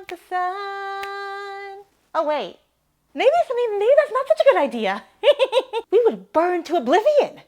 of the sun. Oh wait, maybe that's not such a good idea. We would burn to oblivion.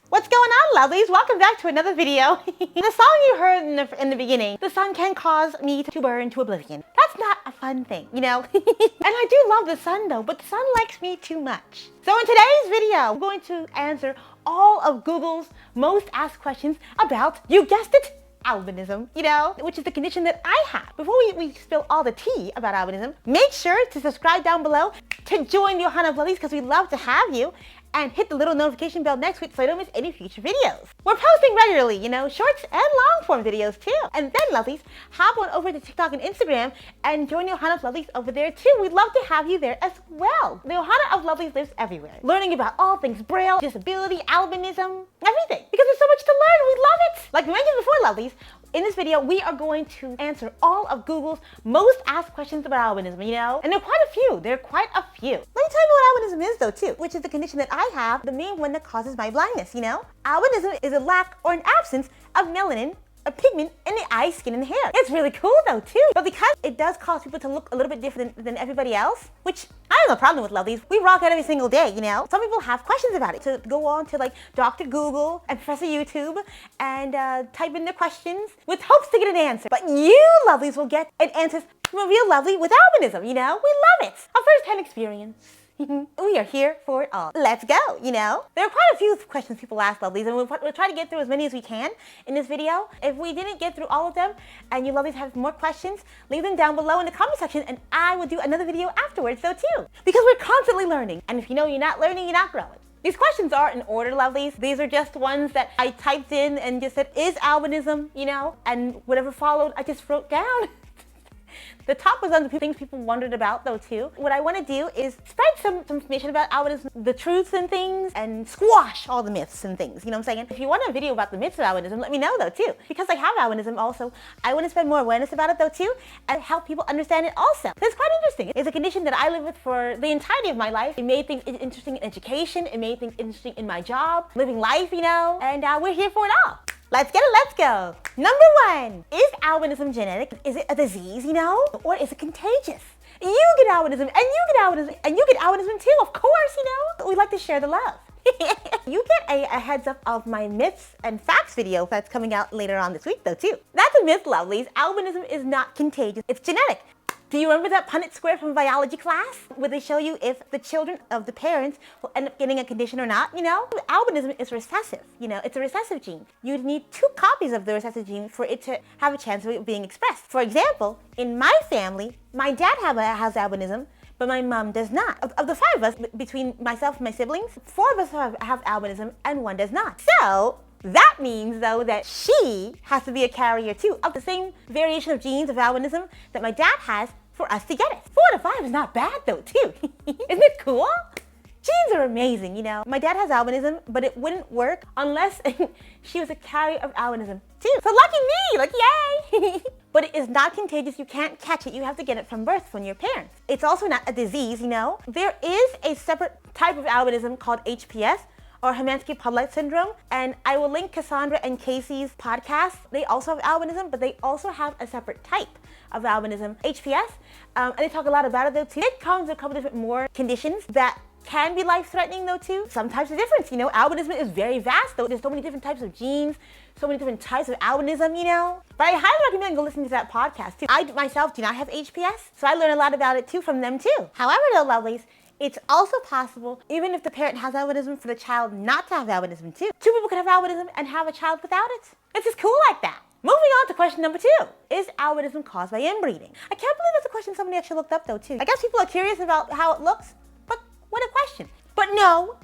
What's going on, lovelies? Welcome back to another video. The song you heard in the beginning, the sun can cause me to burn to oblivion. That's not a fun thing, you know? And I do love the sun though, but the sun likes me too much. So in today's video, I'm going to answer all of Google's most asked questions about, you guessed it, albinism, you know, which is the condition that I have. Before we spill all the tea about albinism, make sure to subscribe down below to join the Ohana of Lovelies because we'd love to have you. And hit the little notification bell next week so you don't miss any future videos. We're posting regularly, you know, shorts and long form videos too. And then, lovelies, hop on over to TikTok and Instagram and join the Ohana of Lovelies over there too. We'd love to have you there as well. The Ohana of Lovelies lives everywhere, learning about all things Braille, disability, albinism, everything. Because there's so much to learn, we love it. Like we mentioned before, lovelies, in this video, we are going to answer all of Google's most asked questions about albinism, you know? And there are quite a few. Let me tell you what albinism is though too, which is the condition that I have, the main one that causes my blindness, you know? Albinism is a lack or an absence of melanin, a pigment in the eye, skin, and hair. It's really cool though too. But because it does cause people to look a little bit different than everybody else, which I have no problem with, lovelies. We rock it every single day, you know? Some people have questions about it. So go on to like Dr. Google and Professor YouTube and type in their questions with hopes to get an answer. But you, lovelies, will get an answer from a real lovely with albinism, you know? We love it. A first-hand experience. We are here for it all. Let's go, you know? There are quite a few questions people ask, lovelies, and we'll try to get through as many as we can in this video. If we didn't get through all of them and you lovelies have more questions, leave them down below in the comment section and I will do another video afterwards though too. Because we're constantly learning. And if you know you're not learning, you're not growing. These questions are in order, lovelies. These are just ones that I typed in and just said, is albinism, you know? And whatever followed, I just wrote down. The top was on the things people wondered about though too. What I want to do is spread some information about albinism, the truths and things, and squash all the myths and things, you know what I'm saying? If you want a video about the myths of albinism, let me know though too. Because I have albinism also, I want to spread more awareness about it though too, and help people understand it also. So it's quite interesting. It's a condition that I live with for the entirety of my life. It made things interesting in education, it made things interesting in my job, living life, you know, and we're here for it all. Let's get it, let's go. Number 1, is albinism genetic? Is it a disease, you know? Or is it contagious? You get albinism, and you get albinism, and you get albinism too, of course, you know? We like to share the love. You get a heads up of my myths and facts video that's coming out later on this week though too. That's a myth, lovelies. Albinism is not contagious, it's genetic. Do you remember that Punnett square from biology class where they show you if the children of the parents will end up getting a condition or not, you know? Albinism is recessive, you know, it's a recessive gene. You'd need 2 copies of the recessive gene for it to have a chance of it being expressed. For example, in my family, my dad has albinism, but my mom does not. Of the 5 of us, between myself and my siblings, 4 of us have albinism and 1 does not. So, that means, though, that she has to be a carrier, too, of the same variation of genes of albinism that my dad has for us to get it. 4 to 5 is not bad, though, too. Isn't it cool? Genes are amazing, you know. My dad has albinism, but it wouldn't work unless she was a carrier of albinism, too. So lucky me, like, yay! But it is not contagious. You can't catch it. You have to get it from birth from your parents. It's also not a disease, you know. There is a separate type of albinism called HPS, or Hermansky-Pudlak syndrome, and I will link Cassandra and Casey's podcast. They also have albinism, but they also have a separate type of albinism, HPS, and they talk a lot about it though too. It comes with a couple different more conditions that can be life-threatening though too. Some types of difference, you know. Albinism is very vast though. There's so many different types of genes, so many different types of albinism, you know. But I highly recommend go listen to that podcast too. I myself do not have HPS, so I learn a lot about it too from them too. However though, lovelies, it's also possible, even if the parent has albinism, for the child not to have albinism too. 2 people could have albinism and have a child without it. It's just cool like that. Moving on to question number 2. Is albinism caused by inbreeding? I can't believe that's a question somebody actually looked up though too. I guess people are curious about how it looks, but what a question. But no,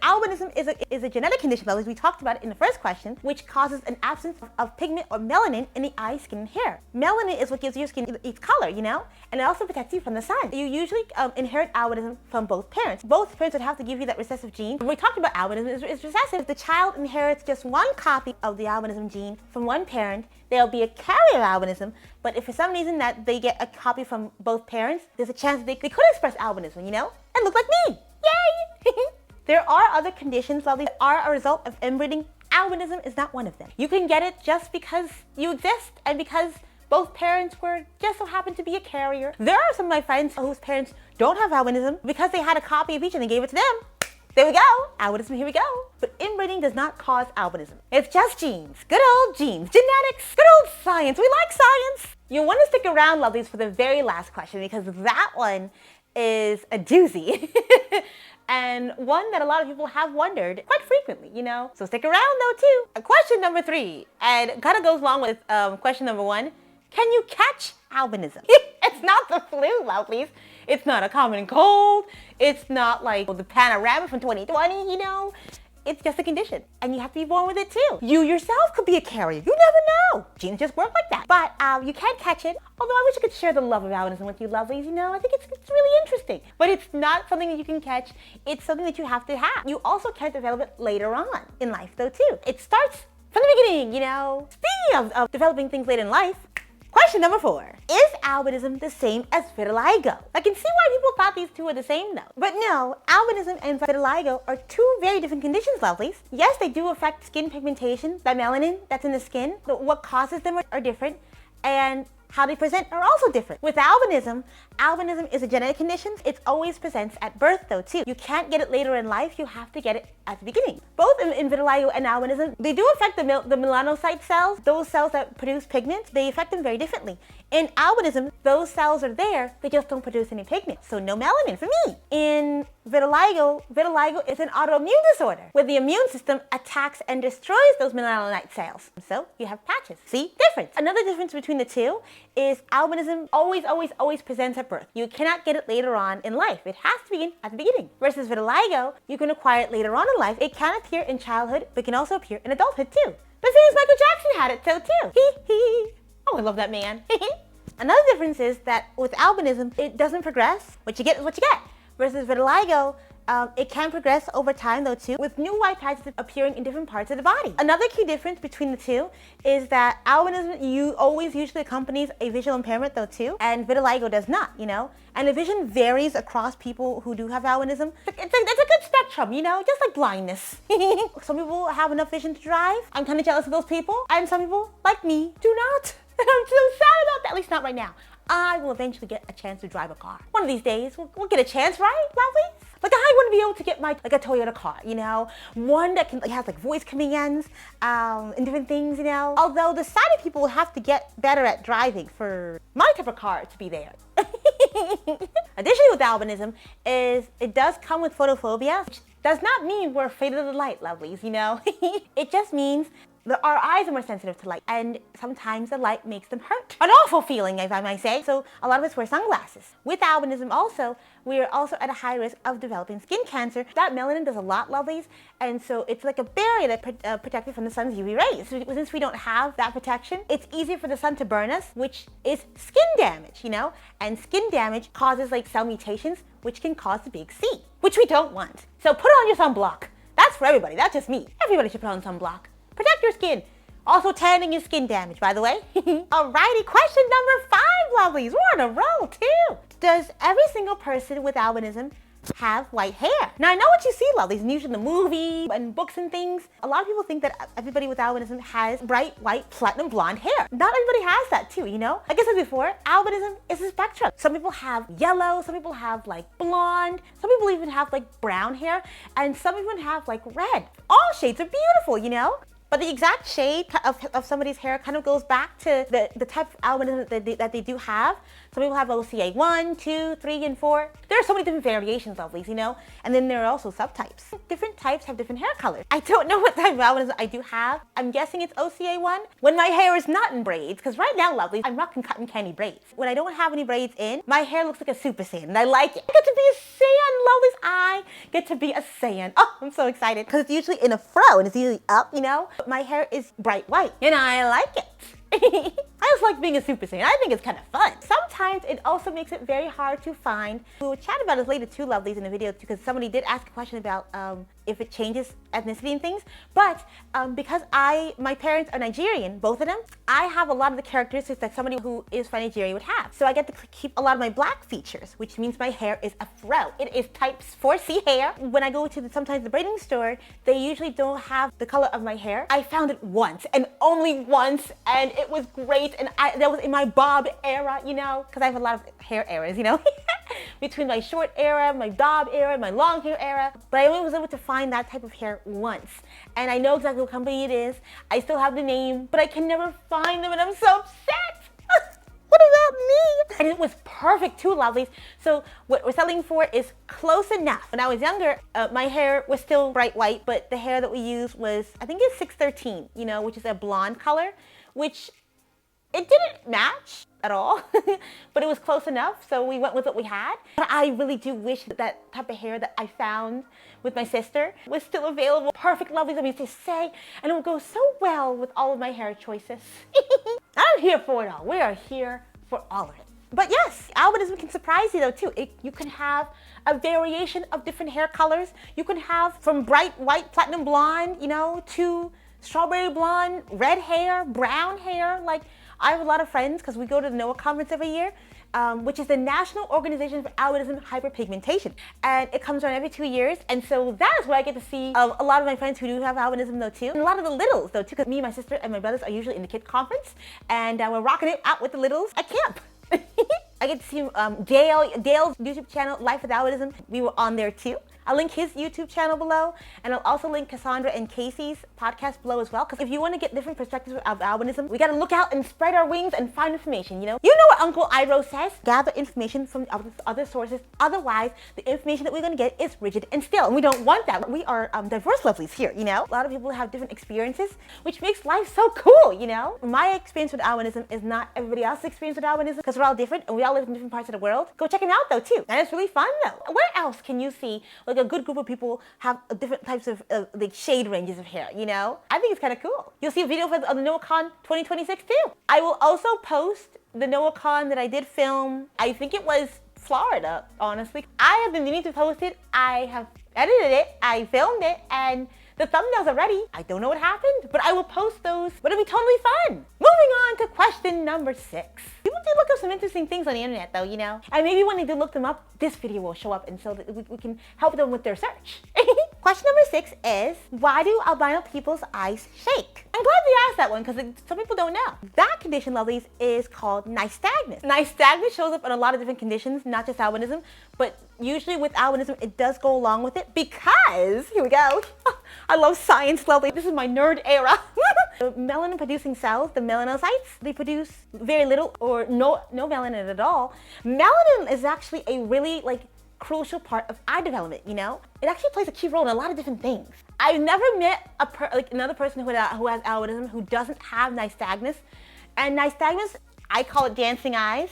albinism is a genetic condition, though, as we talked about it in the first question, which causes an absence of pigment or melanin in the eye, skin, and hair. Melanin is what gives your skin its color, you know, and it also protects you from the sun. You usually inherit albinism from both parents. Both parents would have to give you that recessive gene. When we talked about albinism, it's recessive. If the child inherits just 1 copy of the albinism gene from 1 parent, they'll be a carrier of albinism. But if for some reason that they get a copy from both parents, there's a chance that they could express albinism, you know, and look like me. Yay! There are other conditions, lovely, that are a result of inbreeding albinism is not one of them. You can get it just because you exist and because both parents were just so happened to be a carrier. There are some of my friends whose parents don't have albinism because they had a copy of each and they gave it to them. There we go. Albinism, here we go. But inbreeding does not cause albinism. It's just genes. Good old genes. Genetics. Good old science. We like science. You'll want to stick around, lovelies, for the very last question because that one is a doozy. And one that a lot of people have wondered quite frequently, you know? So stick around though too. Question number 3, and it kind of goes along with question number 1. Can you catch albinism? It's not the flu, lovelies. It's not a common cold. It's not like the panorama from 2020, you know? It's just a condition, and you have to be born with it too. You yourself could be a carrier. You never know. Genes just work like that. But you can catch it, although I wish I could share the love of albinism with you, lovelies. You know, I think it's really interesting. But it's not something that you can catch. It's something that you have to have. You also can develop it later on in life, though, too. It starts from the beginning, you know. Speaking of developing things later in life, question number 4. Is albinism the same as vitiligo? I can see why people thought these two are the same though. But no, albinism and vitiligo are 2 very different conditions, lovelies. Yes, they do affect skin pigmentation. The melanin that's in the skin, but what causes them are different. And how they present are also different. With albinism is a genetic condition. It always presents at birth though too. You can't get it later in life, you have to get it at the beginning. Both in vitiligo and albinism, they do affect the melanocyte cells, those cells that produce pigment, they affect them very differently. In albinism, those cells are there, they just don't produce any pigment. So no melanin for me. In vitiligo is an autoimmune disorder where the immune system attacks and destroys those melanocyte cells. So you have patches. See? Difference. Another difference between the two is albinism always presents at birth. You cannot get it later on in life. It has to begin at the beginning. Versus vitiligo, you can acquire it later on in life. It can appear in childhood, but can also appear in adulthood too. The same as Michael Jackson had it so too. Hee hee. Oh, I love that man. Another difference is that with albinism, it doesn't progress. What you get is what you get. Versus vitiligo, it can progress over time though too, with new white patches appearing in different parts of the body. Another key difference between the two is that albinism usually accompanies a visual impairment though too, and vitiligo does not, you know? And the vision varies across people who do have albinism. It's a good spectrum, you know, just like blindness. Some people have enough vision to drive. I'm kind of jealous of those people. And some people, like me, do not. And I'm so sad about that, at least not right now. I will eventually get a chance to drive a car. One of these days, we'll get a chance, right, lovely? Like I want to be able to get a Toyota car, you know, one that has voice commands and different things, you know. Although the sighted people will have to get better at driving for my type of car to be there. Additionally, with albinism is it does come with photophobia, which does not mean we're afraid of the light, lovelies, you know. It just means our eyes are more sensitive to light, and sometimes the light makes them hurt. An awful feeling, if I might say. So a lot of us wear sunglasses. With albinism also, we are also at a high risk of developing skin cancer. That melanin does a lot, lovelies, and so it's like a barrier that protects from the sun's UV rays. So since we don't have that protection, it's easier for the sun to burn us, which is skin damage, you know? And skin damage causes cell mutations, which can cause the big C, which we don't want. So put on your sunblock. That's for everybody, not just me. Everybody should put on sunblock. Protect your skin. Also tanning is skin damage, by the way. Alrighty, question number 5, lovelies. We're on a roll, too. Does every single person with albinism have white hair? Now, I know what you see, lovelies, and usually in the movie and books and things. A lot of people think that everybody with albinism has bright, white, platinum blonde hair. Not everybody has that, too, you know? Like I said before, albinism is a spectrum. Some people have yellow, some people have, blonde, some people even have, brown hair, and some even have, red. All shades are beautiful, you know? But the exact shade of somebody's hair kind of goes back to the type of albinism that they do have. Some people have OCA 1, 2, 3, and 4. There are so many different variations, lovelies, you know? And then there are also subtypes. Different types have different hair colors. I don't know what type of albinism I do have. I'm guessing it's OCA 1. When my hair is not in braids, because right now, lovelies, I'm rocking cotton candy braids. When I don't have any braids in, my hair looks like a Super Saiyan, and I like it. I get to be a Saiyan, lovelies. I get to be a Saiyan. Oh, I'm so excited. Because it's usually in a fro, and it's usually up, you know? But my hair is bright white, and I like it. I just like being a Super Saiyan. I think it's kind of fun. Sometimes it also makes it very hard to find. We will chat about this later too, lovelies, in the video, because somebody did ask a question about if it changes ethnicity and things. But because my parents are Nigerian, both of them, I have a lot of the characteristics that somebody who is from Nigeria would have. So I get to keep a lot of my black features, which means my hair is a fro. It is type 4C hair. When I go to sometimes the braiding store, they usually don't have the color of my hair. I found it once and only once, and it was great. And that was in my bob era, you know, because I have a lot of hair eras, you know, between my short era, my bob era, my long hair era. But I only was able to find that type of hair once. And I know exactly what company it is. I still have the name, but I can never find them, and I'm so upset. What about me? And it was perfect too, lovelies. So what we're selling for is close enough. When I was younger, my hair was still bright white, but the hair that we used was, I think it's 613, you know, which is a blonde color, which it didn't match at all, but it was close enough, so we went with what we had. But I really do wish that type of hair that I found with my sister was still available. Perfect, lovelies, I used to say, and it would go so well with all of my hair choices. I'm here for it all. We are here for all of it. But yes, albinism can surprise you though too. You can have a variation of different hair colors. You can have from bright white platinum blonde, you know, to strawberry blonde, red hair, brown hair. Like, I have a lot of friends because we go to the Noye conference every year, which is the National Organization for Albinism Hyperpigmentation. And it comes around every 2 years. And so that is where I get to see a lot of my friends who do have albinism though too. And a lot of the littles though too, because me, my sister, and my brothers are usually in the kid conference. And we're rocking it out with the littles at camp. I get to see Dale's YouTube channel, Life with Albinism. We were on there too. I'll link his YouTube channel below, and I'll also link Cassandra and Casey's podcast below as well, because if you want to get different perspectives of albinism, we got to look out and spread our wings and find information, you know? You know what Uncle Iro says? Gather information from other sources, otherwise the information that we're going to get is rigid and still, and we don't want that. We are diverse lovelies here, you know? A lot of people have different experiences, which makes life so cool, you know? My experience with albinism is not everybody else's experience with albinism, because we're all different, and we all live in different parts of the world. Go check them out though too, and it's really fun though. Where else can you see like a good group of people have different types of like shade ranges of hair, you know? I think it's kind of cool. You'll see a video for the NoyeCon 2026 too. I will also post the NoyeCon that I did film. I think it was Florida, honestly. I have been meaning to post it. I have edited it, I filmed it, and the thumbnails are ready. I don't know what happened, but I will post those. But it'll be totally fun. Moving on to question number 6. People do look up some interesting things on the internet though, you know? And maybe when they do look them up, this video will show up, and so that we can help them with their search. Question number 6 is, why do albino people's eyes shake? I'm glad they asked that one because some people don't know. That condition, lovelies, is called nystagmus. Nystagmus shows up in a lot of different conditions, not just albinism, but usually with albinism, it does go along with it because, here we go. I love science, lovely. This is my nerd era. The melanin-producing cells, the melanocytes, they produce very little or no melanin at all. Melanin is actually a really crucial part of eye development, you know? It actually plays a key role in a lot of different things. I've never met another person who has albinism who doesn't have nystagmus. And nystagmus, I call it dancing eyes.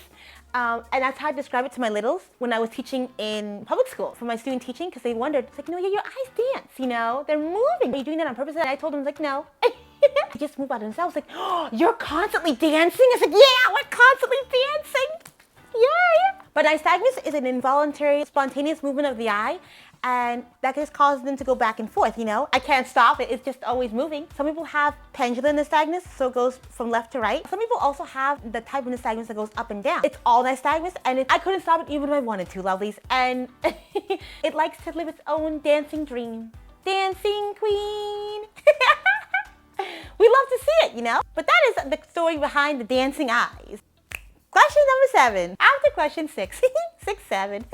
And that's how I describe it to my littles when I was teaching in public school for my student teaching, because they wondered, it's like, no, your eyes dance, you know? They're moving. Are you doing that on purpose? And I told them, no. They just move by themselves. Like, oh, you're constantly dancing? It's like, yeah, we're constantly dancing. Yay! But nystagmus is an involuntary, spontaneous movement of the eye, and that just causes them to go back and forth, you know? I can't stop it, it's just always moving. Some people have pendular nystagmus, so it goes from left to right. Some people also have the type of nystagmus that goes up and down. It's all nystagmus, and I couldn't stop it even if I wanted to, lovelies. And it likes to live its own dancing dream. Dancing queen. We love to see it, you know? But that is the story behind the dancing eyes. Question number 7, after question 6, 6, 7.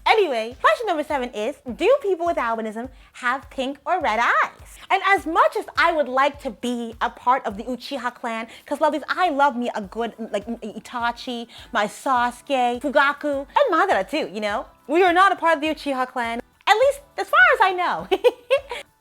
Anyway, question number 7 is, do people with albinism have pink or red eyes? And as much as I would like to be a part of the Uchiha clan, because lovelies, I love me a good, Itachi, my Sasuke, Fugaku, and Madara too, you know? We are not a part of the Uchiha clan, at least as far as I know.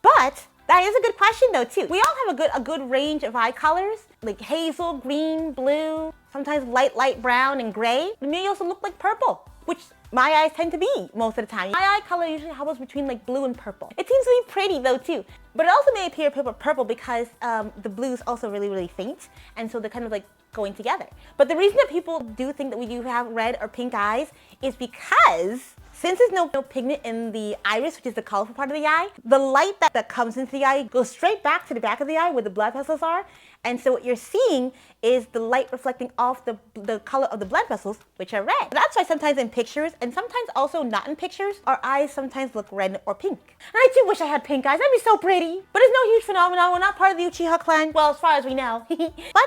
But that is a good question though too. We all have a good range of eye colors, like hazel, green, blue, sometimes light brown and gray. But me also look like purple, which my eyes tend to be most of the time. My eye color usually hovers between blue and purple. It seems to be pretty though too. But it also may appear purple because the blue is also really faint, and so they're kind of going together. But the reason that people do think that we do have red or pink eyes is because Since there's no pigment in the iris, which is the colorful part of the eye, the light that comes into the eye goes straight back to the back of the eye where the blood vessels are. And so what you're seeing is the light reflecting off the color of the blood vessels, which are red. That's why sometimes in pictures, and sometimes also not in pictures, our eyes sometimes look red or pink. And I do wish I had pink eyes. That'd be so pretty. But it's no huge phenomenon. We're not part of the Uchiha clan. Well, as far as we know. But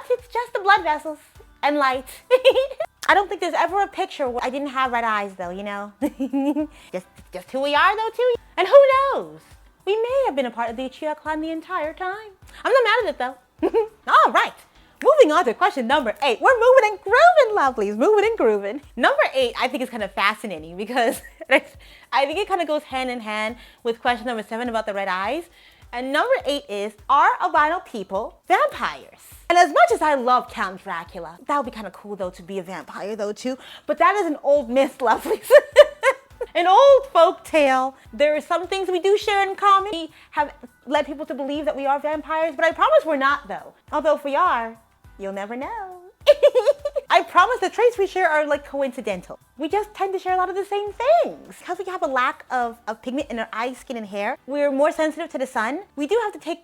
it's just the blood vessels and light. I don't think there's ever a picture where I didn't have red eyes, though, you know? just who we are, though, too. And who knows? We may have been a part of the Uchiha clan the entire time. I'm not mad at it, though. All right. Moving on to question number 8. We're moving and grooving, lovelies. Moving and grooving. Number 8, I think is kind of fascinating because I think it kind of goes hand in hand with question number 7 about the red eyes. And number 8 is, are albino people vampires? And as much as I love Count Dracula, that would be kind of cool, though, to be a vampire, though, too. But that is an old myth, lovelies. An old folk tale. There are some things we do share in common. We have led people to believe that we are vampires, but I promise we're not, though. Although if we are, you'll never know. I promise the traits we share are like coincidental. We just tend to share a lot of the same things. Because we have a lack of pigment in our eyes, skin, and hair, we're more sensitive to the sun. We do have to take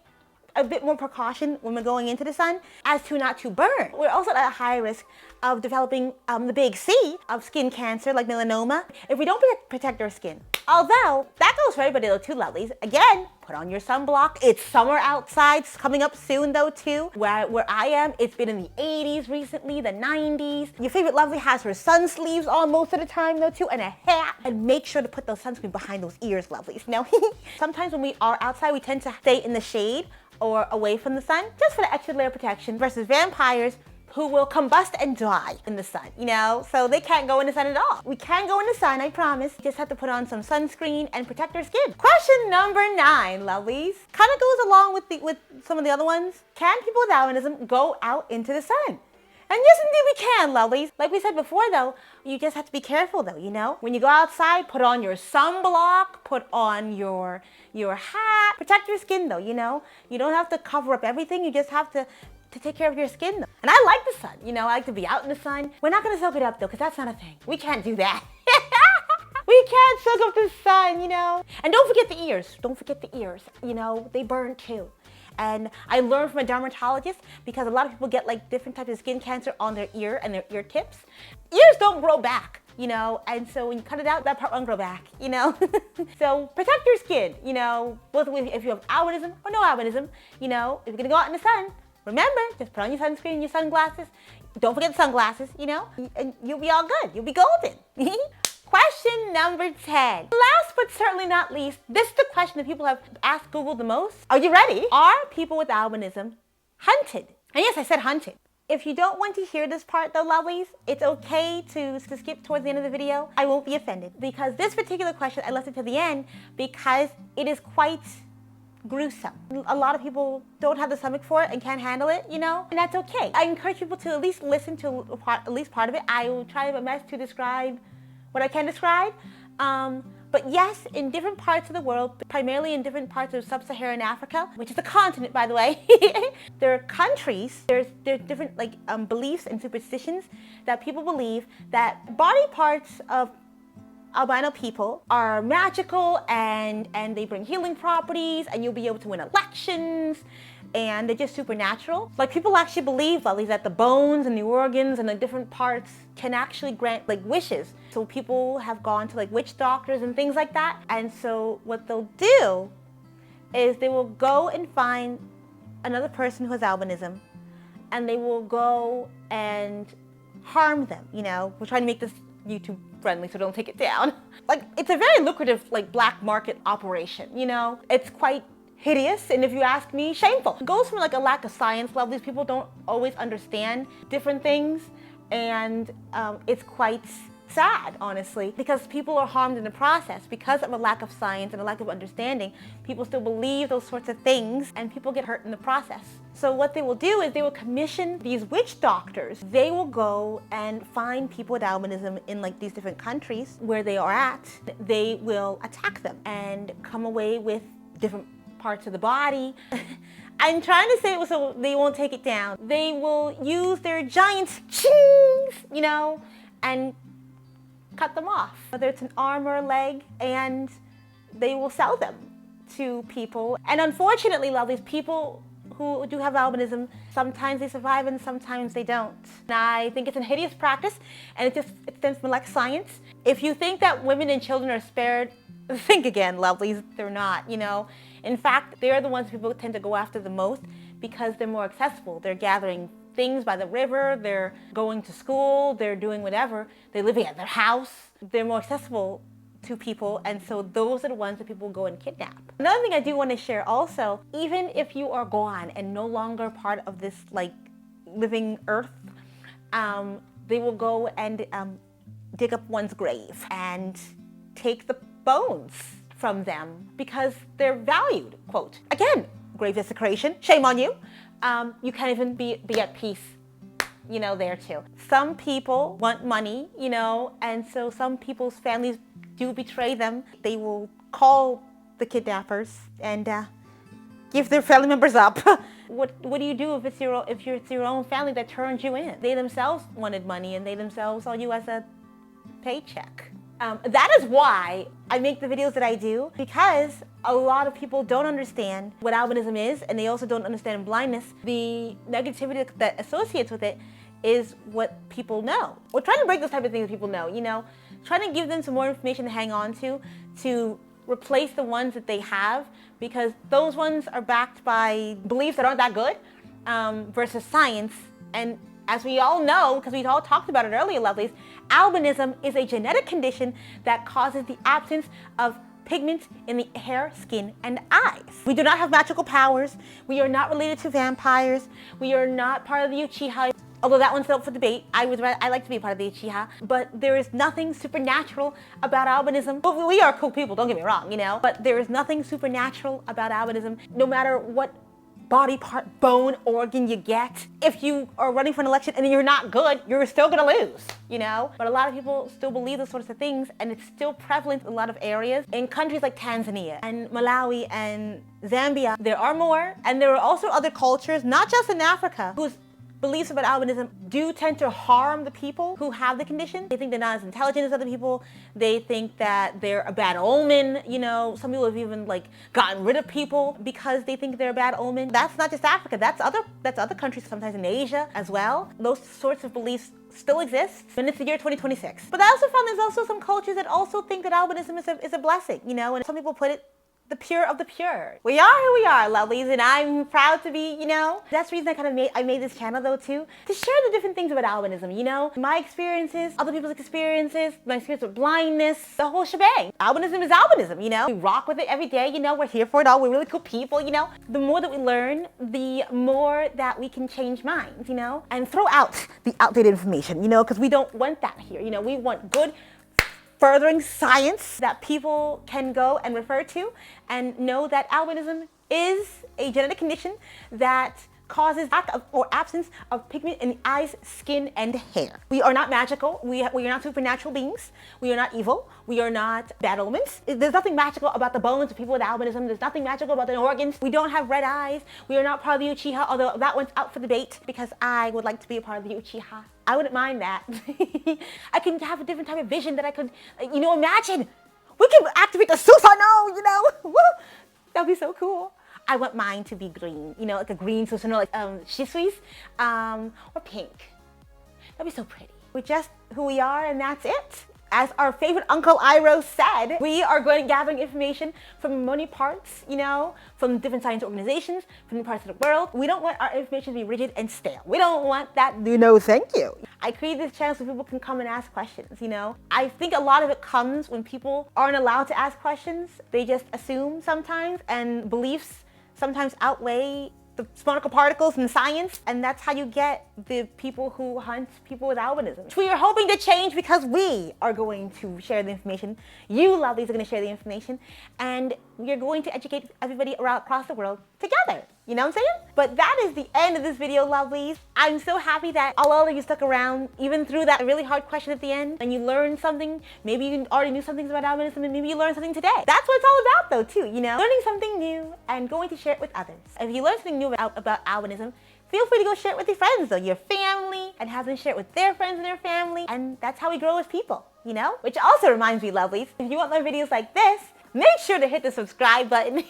a bit more precaution when we're going into the sun as to not to burn. We're also at a high risk of developing the big C of skin cancer like melanoma if we don't protect our skin. Although, that goes for everybody though too, lovelies. Again, put on your sunblock. It's summer outside, it's coming up soon though too. Where I am, it's been in the 80s recently, the 90s. Your favorite lovely has her sun sleeves on most of the time though too, and a hat. And make sure to put those sunscreen behind those ears, lovelies. You know, sometimes when we are outside, we tend to stay in the shade or away from the sun, just for the extra layer of protection, versus vampires who will combust and die in the sun, you know? So they can't go in the sun at all. We can go in the sun, I promise. You just have to put on some sunscreen and protect our skin. Question number 9, lovelies. Kind of goes along with some of the other ones. Can people with albinism go out into the sun? And yes, indeed we can, lovelies. Like we said before, though, you just have to be careful, though, you know? When you go outside, put on your sunblock, put on your hat. Protect your skin, though, you know? You don't have to cover up everything. You just have to take care of your skin, though. And I like the sun, you know? I like to be out in the sun. We're not going to soak it up, though, because that's not a thing. We can't do that. We can't soak up the sun, you know? And don't forget the ears. Don't forget the ears. You know, they burn, too. And I learned from a dermatologist because a lot of people get like different types of skin cancer on their ear and their ear tips. Ears don't grow back, you know, and so when you cut it out, that part won't grow back, you know. So protect your skin, you know, both if you have albinism or no albinism, you know, if you're gonna go out in the sun, remember, just put on your sunscreen and your sunglasses. Don't forget the sunglasses, you know, and you'll be all good. You'll be golden. Question number 10. Last but certainly not least, this is the question that people have asked Google the most. Are you ready? Are people with albinism hunted? And yes, I said hunted. If you don't want to hear this part though, lovelies, it's okay to skip towards the end of the video. I won't be offended because this particular question, I left it to the end because it is quite gruesome. A lot of people don't have the stomach for it and can't handle it, you know, and that's okay. I encourage people to at least listen to at least part of it. I will try my best to describe what I can describe. But yes, in different parts of the world, primarily in different parts of sub-Saharan Africa, which is a continent, by the way, there are countries, there's different like beliefs and superstitions that people believe that body parts of albino people are magical and they bring healing properties and you'll be able to win elections and they're just supernatural. Like people actually believe, lovelies, that the bones and the organs and the different parts can actually grant like wishes. So people have gone to like witch doctors and things like that. And so what they'll do is they will go and find another person who has albinism and they will go and harm them, you know. We're trying to make this YouTube friendly, so don't take it down. Like it's a very lucrative like black market operation, you know. It's quite hideous, and if you ask me, shameful. It goes from like a lack of science, lovelies. People don't always understand different things, and it's quite sad, honestly, because people are harmed in the process because of a lack of science and a lack of understanding. People still believe those sorts of things, and people get hurt in the process. So what they will do is they will commission these witch doctors. They will go and find people with albinism in like these different countries where they are at. They will attack them and come away with different parts of the body. I'm trying to say it so they won't take it down. They will use their giant chings, you know, and cut them off, whether it's an arm or a leg, and they will sell them to people. And unfortunately, lovelies, people who do have albinism, sometimes they survive and sometimes they don't. And I think it's a hideous practice, and it stems from lack of science. If you think that women and children are spared, think again, lovelies. They're not, you know. In fact, they're the ones people tend to go after the most because they're more accessible. They're gathering things by the river, they're going to school, they're doing whatever. They're living at their house. They're more accessible to people, and so those are the ones that people go and kidnap. Another thing I do want to share also, even if you are gone and no longer part of this like living earth, they will go and dig up one's grave and take the bones from them because they're valued, quote. Again, grave desecration, shame on you. You can't even be at peace, you know, there too. Some people want money, you know, and so some people's families do betray them. They will call the kidnappers and give their family members up. What do you do if it's your own family that turns you in? They themselves wanted money and they themselves saw you as a paycheck. That is why I make the videos that I do, because a lot of people don't understand what albinism is, and they also don't understand blindness. The negativity that associates with it is what people know. We're trying to break those type of things that people know, you know, trying to give them some more information to hang on to replace the ones that they have, because those ones are backed by beliefs that aren't that good, versus science. And as we all know, because we all talked about it earlier, lovelies, albinism is a genetic condition that causes the absence of pigment in the hair, skin, and eyes. We do not have magical powers. We are not related to vampires. We are not part of the Uchiha. Although that one's still up for debate. I like to be part of the Uchiha. But there is nothing supernatural about albinism. Well, we are cool people, don't get me wrong, you know. But there is nothing supernatural about albinism. No matter what body part, bone, organ you get. If you are running for an election and you're not good, you're still gonna lose, you know? But a lot of people still believe those sorts of things, and it's still prevalent in a lot of areas. In countries like Tanzania and Malawi and Zambia, there are more, and there are also other cultures, not just in Africa, whose beliefs about albinism do tend to harm the people who have the condition. They think they're not as intelligent as other people. They think that they're a bad omen. You know, some people have even like gotten rid of people because they think they're a bad omen. That's not just Africa. That's other countries, sometimes in Asia as well. Those sorts of beliefs still exist, and it's the year 2026. But I also found there's also some cultures that also think that albinism is a blessing, you know, and some people put it the pure of the pure. We are who we are, lovelies, and I'm proud to be, you know. That's the reason I made this channel though too, to share the different things about albinism, you know. My experiences, other people's experiences, my experience with blindness, the whole shebang. Albinism is albinism, you know. We rock with it every day, you know. We're here for it all. We're really cool people, you know. The more that we learn, the more that we can change minds, you know, and throw out the outdated information, you know, because we don't want that here. You know, we want good, furthering science that people can go and refer to and know that albinism is a genetic condition that causes lack of or absence of pigment in the eyes, skin, and hair. We are not magical. We are not supernatural beings. We are not evil. We are not bad omens. There's nothing magical about the bones of people with albinism. There's nothing magical about the organs. We don't have red eyes. We are not part of the Uchiha, although that one's out for debate because I would like to be a part of the Uchiha. I wouldn't mind that. I can have a different type of vision that I could, you know, imagine. We can activate the Susanoo, you know. Woo! That'd be so cool. I want mine to be green, you know, like a green Susanoo, like Shisui's, or pink. That'd be so pretty. We're just who we are, and that's it. As our favorite Uncle Iroh said, we are going to gather information from many parts, you know, from different science organizations, from different parts of the world. We don't want our information to be rigid and stale. We don't want that, you know, thank you. I created this channel so people can come and ask questions, you know. I think a lot of it comes when people aren't allowed to ask questions. They just assume sometimes, and beliefs sometimes outweigh the particle particles in science, and that's how you get the people who hunt people with albinism, which we are hoping to change because we are going to share the information. You lovelies are going to share the information, and we are going to educate everybody around across the world together. You know what I'm saying? But that is the end of this video, lovelies. I'm so happy that all of you stuck around, even through that really hard question at the end, and you learned something. Maybe you already knew some things about albinism, and maybe you learned something today. That's what it's all about though, too, you know? Learning something new and going to share it with others. If you learned something new about albinism, feel free to go share it with your friends, though, your family, and have them share it with their friends and their family. And that's how we grow as people. you know? Which also reminds me, lovelies, if you want more videos like this, make sure to hit the subscribe button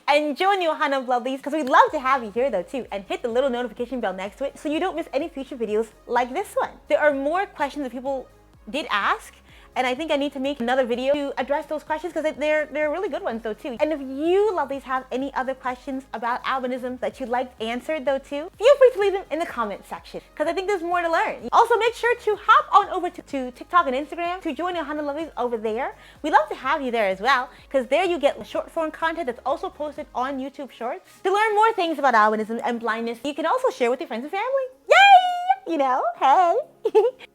and join the Ohana of Lovelies, because we'd love to have you here though too, and hit the little notification bell next to it so you don't miss any future videos like this one. There are more questions that people did ask, and I think I need to make another video to address those questions because they're really good ones though too. And if you lovelies have any other questions about albinism that you'd like answered though too, feel free to leave them in the comment section because I think there's more to learn. Also, make sure to hop on over to TikTok and Instagram to join the Ohana of Lovelies over there. We'd love to have you there as well because there you get short form content that's also posted on YouTube Shorts. To learn more things about albinism and blindness, you can also share with your friends and family. Yay! You know, hey.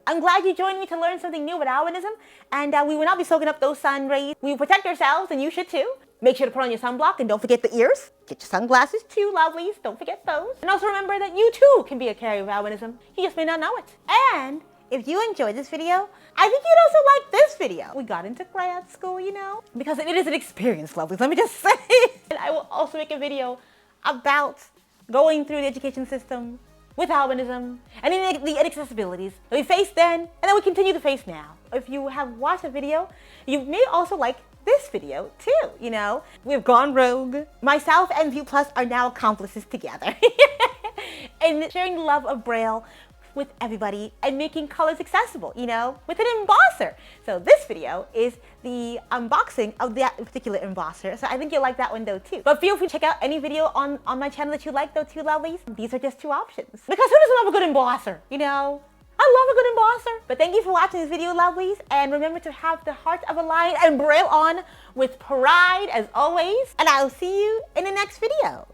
I'm glad you joined me to learn something new about albinism, and we will not be soaking up those sun rays. We will protect ourselves, and you should too. Make sure to put on your sunblock, and don't forget the ears. Get your sunglasses too, lovelies. Don't forget those. And also remember that you too can be a carrier of albinism. You just may not know it. And if you enjoyed this video, I think you'd also like this video. We got into grad school, you know, because it is an experience, lovelies. Let me just say. And I will also make a video about going through the education system with albinism and the inaccessibilities that we faced then and that we continue to face now. If you have watched the video, you may also like this video too, you know. We've gone rogue. Myself and View Plus are now accomplices together in sharing the love of Braille with everybody and making colors accessible, you know, with an embosser. So this video is the unboxing of that particular embosser. So I think you'll like that one though too. But feel free to check out any video on my channel that you like though too, lovelies. These are just two options. Because who doesn't love a good embosser, you know? I love a good embosser. But thank you for watching this video, lovelies. And remember to have the heart of a lion and Braille on with pride as always. And I'll see you in the next video.